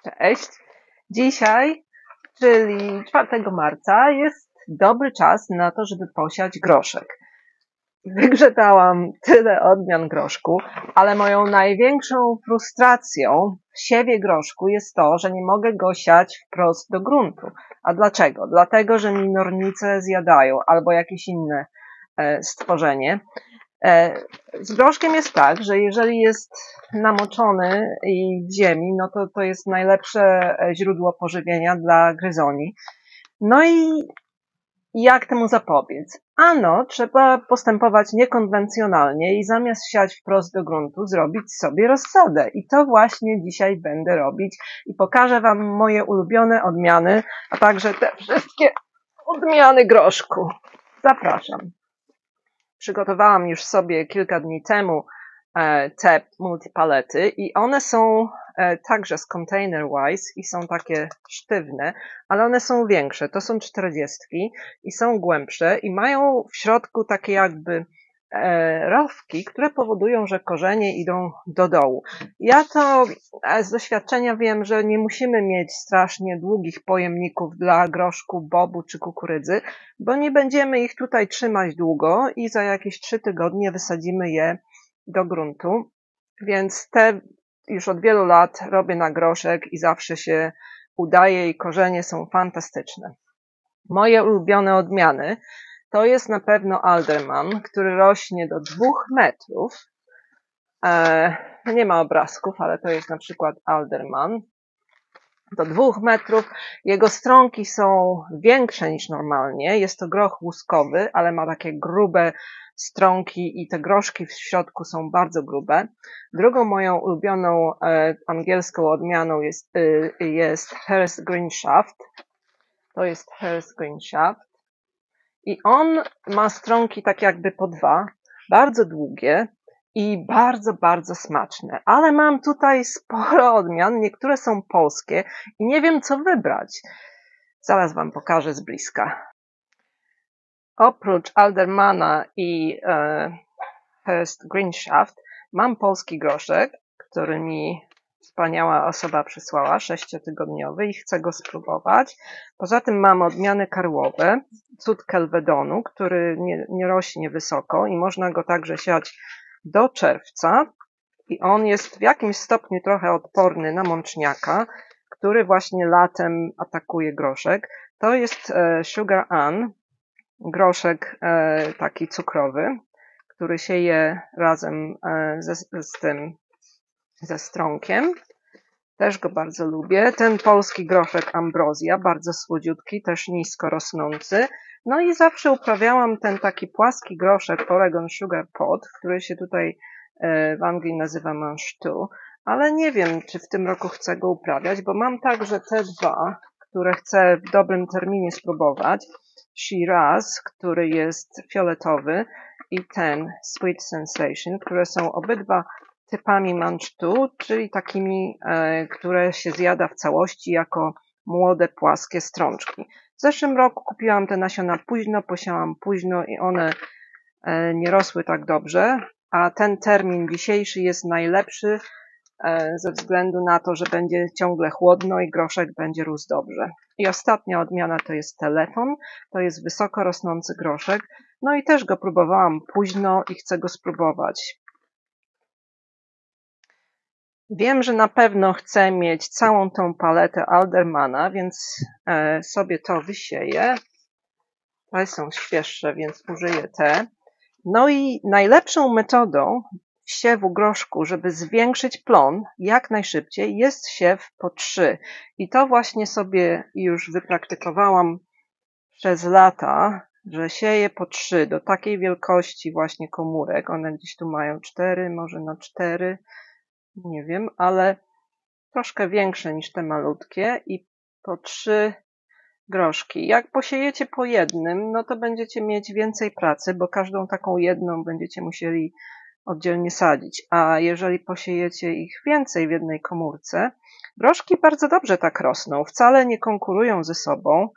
Cześć! Dzisiaj, czyli 4 marca, jest dobry czas na to, żeby posiać groszek. Wygrzebałam tyle odmian groszku, ale moją największą frustracją w siewie groszku jest to, że nie mogę go siać wprost do gruntu. A dlaczego? Dlatego, że mi nornice zjadają albo jakieś inne stworzenie. Z groszkiem jest tak, że jeżeli jest namoczony i w ziemi, no to jest najlepsze źródło pożywienia dla gryzoni. No i jak temu zapobiec? Ano, trzeba postępować niekonwencjonalnie i zamiast siać wprost do gruntu, zrobić sobie rozsadę. I to właśnie dzisiaj będę robić i pokażę Wam moje ulubione odmiany, a także te wszystkie odmiany groszku. Zapraszam. Przygotowałam już sobie kilka dni temu te multipalety i one są także z Container Wise i są takie sztywne, ale one są większe. To są 40 i są głębsze i mają w środku takie jakby rowki, które powodują, że korzenie idą do dołu. Ja to z doświadczenia wiem, że nie musimy mieć strasznie długich pojemników dla groszku, bobu czy kukurydzy, bo nie będziemy ich tutaj trzymać długo i za jakieś 3 tygodnie wysadzimy je do gruntu. Więc te już od wielu lat robię na groszek i zawsze się udaje i korzenie są fantastyczne. Moje ulubione odmiany to jest na pewno Alderman, który rośnie do 2 metrów. Nie ma obrazków, ale to jest na przykład Alderman. Do 2 metrów. Jego stronki są większe niż normalnie. Jest to groch łuskowy, ale ma takie grube stronki i te groszki w środku są bardzo grube. Drugą moją ulubioną angielską odmianą jest Hearst Green Shaft. To jest Hearst Green Shaft. I on ma stronki tak jakby po 2, bardzo długie i bardzo, bardzo smaczne. Ale mam tutaj sporo odmian, niektóre są polskie i nie wiem co wybrać. Zaraz Wam pokażę z bliska. Oprócz Aldermana i Hearst Green Shaft mam polski groszek, który mi wspaniała osoba przysłała, 6-tygodniowy i chcę go spróbować. Poza tym mam odmiany karłowe, cud Kelvedonu, który nie rośnie wysoko i można go także siać do czerwca. I on jest w jakimś stopniu trochę odporny na mączniaka, który właśnie latem atakuje groszek. To jest Sugar Ann, groszek taki cukrowy, który się je razem ze stronkiem. Też go bardzo lubię. Ten polski groszek Ambrosia, bardzo słodziutki, też nisko rosnący. No i zawsze uprawiałam ten taki płaski groszek Oregon Sugar Pot, który się tutaj w Anglii nazywa Manchtu, ale nie wiem, czy w tym roku chcę go uprawiać, bo mam także te dwa, które chcę w dobrym terminie spróbować. Shiraz, który jest fioletowy i ten Sweet Sensation, które są obydwa typami Manchtu, czyli takimi, które się zjada w całości jako młode, płaskie strączki. W zeszłym roku kupiłam te nasiona późno, posiałam późno i one nie rosły tak dobrze, a ten termin dzisiejszy jest najlepszy ze względu na to, że będzie ciągle chłodno i groszek będzie rósł dobrze. I ostatnia odmiana to jest Telefon, to jest wysoko rosnący groszek, no i też go próbowałam późno i chcę go spróbować. Wiem, że na pewno chcę mieć całą tą paletę Aldermana, więc sobie to wysieję. Te są świeższe, więc użyję te. No i najlepszą metodą siewu groszku, żeby zwiększyć plon jak najszybciej, jest siew po 3. I to właśnie sobie już wypraktykowałam przez lata, że sieję po 3 do takiej wielkości właśnie komórek. One gdzieś tu mają 4, może na 4, nie wiem, ale troszkę większe niż te malutkie i po 3 groszki. Jak posiejecie po jednym, no to będziecie mieć więcej pracy, bo każdą taką jedną będziecie musieli oddzielnie sadzić. A jeżeli posiejecie ich więcej w jednej komórce, groszki bardzo dobrze tak rosną, wcale nie konkurują ze sobą,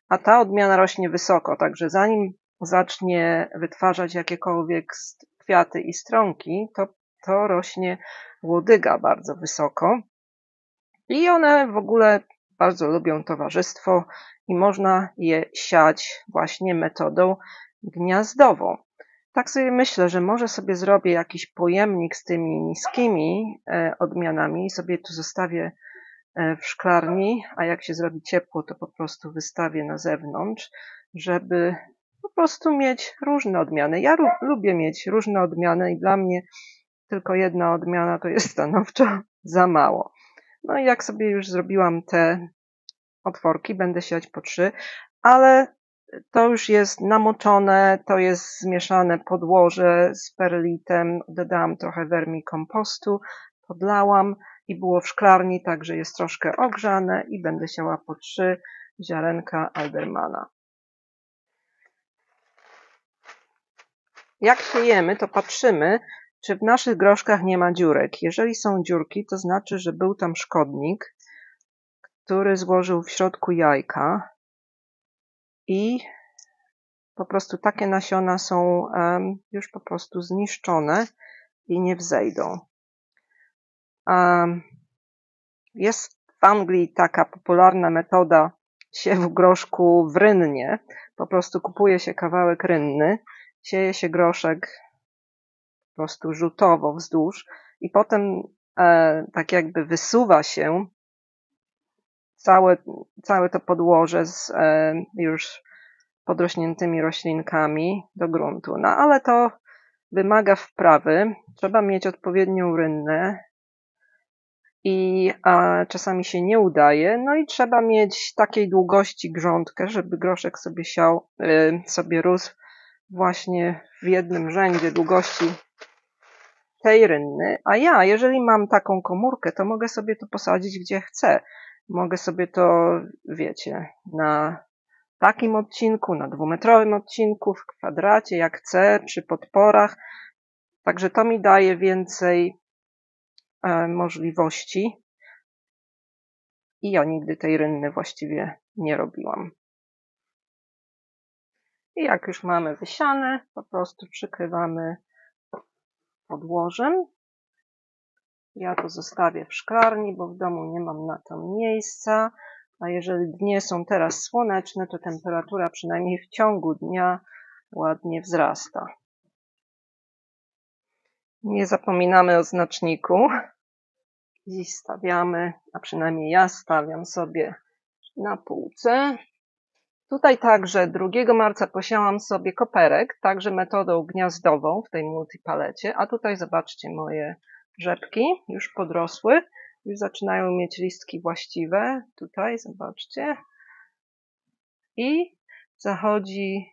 a ta odmiana rośnie wysoko, także zanim zacznie wytwarzać jakiekolwiek kwiaty i stronki, to rośnie łodyga bardzo wysoko. I one w ogóle bardzo lubią towarzystwo i można je siać właśnie metodą gniazdową. Tak sobie myślę, że może sobie zrobię jakiś pojemnik z tymi niskimi odmianami i sobie tu zostawię w szklarni, a jak się zrobi ciepło, to po prostu wystawię na zewnątrz, żeby po prostu mieć różne odmiany. Ja lubię mieć różne odmiany i dla mnie tylko jedna odmiana to jest stanowczo za mało. No i jak sobie już zrobiłam te otworki, będę siać po 3, ale to już jest namoczone, to jest zmieszane podłoże z perlitem, dodałam trochę wermikompostu, podlałam i było w szklarni, także jest troszkę ogrzane i będę siała po 3 ziarenka Aldermana. Jak siejemy, to patrzymy, czy w naszych groszkach nie ma dziurek. Jeżeli są dziurki, to znaczy, że był tam szkodnik, który złożył w środku jajka i po prostu takie nasiona są już po prostu zniszczone i nie wzejdą. Jest w Anglii taka popularna metoda siewu groszku w rynnie. Po prostu kupuje się kawałek rynny, sieje się groszek po prostu rzutowo wzdłuż i potem tak jakby wysuwa się całe to podłoże z już podrośniętymi roślinkami do gruntu. No ale to wymaga wprawy. Trzeba mieć odpowiednią rynnę i czasami się nie udaje. No i trzeba mieć takiej długości grządkę, żeby groszek sobie rósł właśnie w jednym rzędzie długości tej rynny. A ja, jeżeli mam taką komórkę, to mogę sobie to posadzić gdzie chcę. Mogę sobie to, wiecie, na takim odcinku, na 2-metrowym odcinku, w kwadracie, jak chcę, przy podporach. Także to mi daje więcej możliwości. I ja nigdy tej rynny właściwie nie robiłam. I jak już mamy wysiane, po prostu przykrywamy podłożem. Ja to zostawię w szklarni, bo w domu nie mam na to miejsca. A jeżeli dnie są teraz słoneczne, to temperatura przynajmniej w ciągu dnia ładnie wzrasta. Nie zapominamy o znaczniku. I stawiamy, a przynajmniej ja stawiam sobie na półce. Tutaj także 2 marca posiałam sobie koperek, także metodą gniazdową w tej multipalecie. A tutaj zobaczcie moje rzepki, już podrosły, już zaczynają mieć listki właściwe. Tutaj zobaczcie. I zachodzi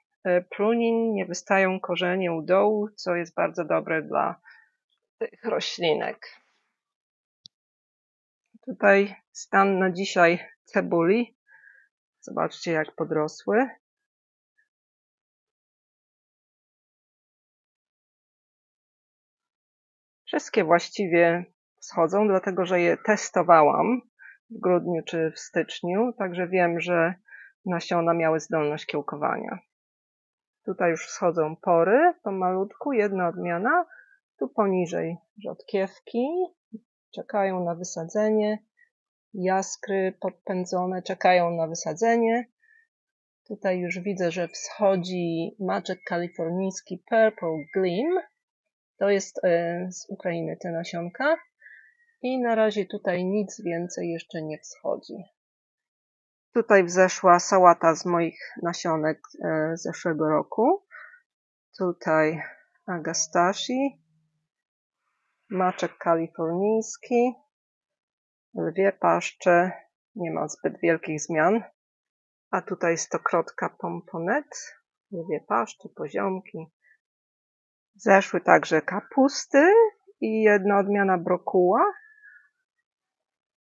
prunin, nie wystają korzenie u dołu, co jest bardzo dobre dla tych roślinek. Tutaj stan na dzisiaj cebuli. Zobaczcie, jak podrosły. Wszystkie właściwie wschodzą, dlatego że je testowałam w grudniu czy w styczniu, także wiem, że nasiona miały zdolność kiełkowania. Tutaj już wschodzą pory, pomalutku, jedna odmiana. Tu poniżej rzodkiewki, czekają na wysadzenie. Jaskry podpędzone czekają na wysadzenie. Tutaj już widzę, że wschodzi maczek kalifornijski Purple Gleam. To jest z Ukrainy te nasionka. I na razie tutaj nic więcej jeszcze nie wschodzi. Tutaj wzeszła sałata z moich nasionek z zeszłego roku. Tutaj agastashi, maczek kalifornijski, lwie paszcze, nie ma zbyt wielkich zmian. A tutaj stokrotka pomponet, lwie paszcze, poziomki. Zeszły także kapusty i jedna odmiana brokuła.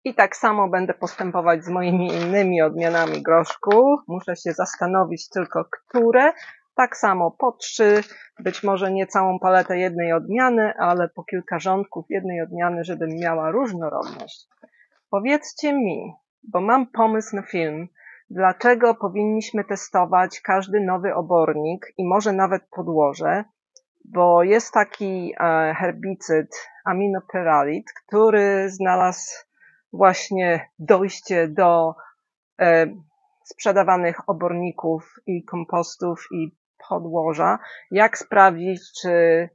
I tak samo będę postępować z moimi innymi odmianami groszku. Muszę się zastanowić tylko, które. Tak samo po 3, być może nie całą paletę jednej odmiany, ale po kilka rządków jednej odmiany, żebym miała różnorodność. Powiedzcie mi, bo mam pomysł na film, dlaczego powinniśmy testować każdy nowy obornik i może nawet podłoże, bo jest taki herbicyd aminopyralit, który znalazł właśnie dojście do sprzedawanych oborników i kompostów i podłoża, jak sprawdzić, czy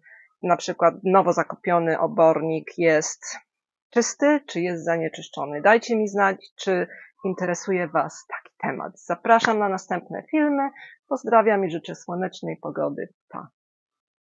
na przykład nowo zakupiony obornik jest czysty, czy jest zanieczyszczony. Dajcie mi znać, czy interesuje Was taki temat. Zapraszam na następne filmy. Pozdrawiam i życzę słonecznej pogody. Pa!